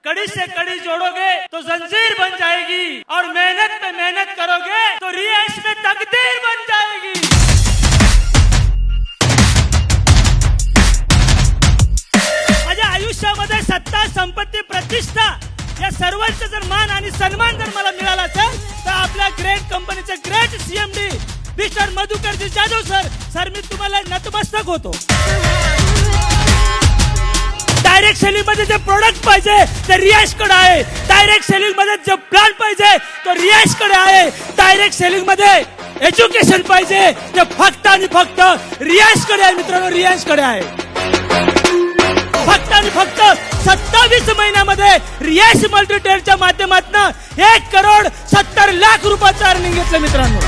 कड़ी से कड़ी जोड़ोगे तो जंजीर बन जाएगी और मेहनत पे मेहनत करोगे तो रियाज में तकदीर बन जाएगी। माझ्या आयुष्यामध्ये सत्ता, संपत्ती, प्रतिष्ठा या सर्वांचा जर मान आणि सन्मान जर मला मिळाला असेल तर आपल्या ग्रेट कंपनीचे great CMD mister Madhukarji Jadhav sir मी तुम्हाला नतमस्तक होतो। डायरेक्ट सेलिंग मध्ये जे प्रोडक्ट पाहिजे ते रियाज कडे आहे। डायरेक्ट सेलिंग मध्ये जे प्लॅन पाहिजे तो रियाज कडे आहे। डायरेक्ट सेलिंग मध्ये एज्युकेशन पाहिजे ते फक्त आणि फक्त रियाज कडे आहे मित्रांनो, रियाज कडे आहे। फक्त आणि फक्त 27 महिन्यामध्ये रियाज मल्टीटेलच्या माध्यमातून 1,70,00,000 रुपयाचं अर्निंग घेतलं मित्रांनो।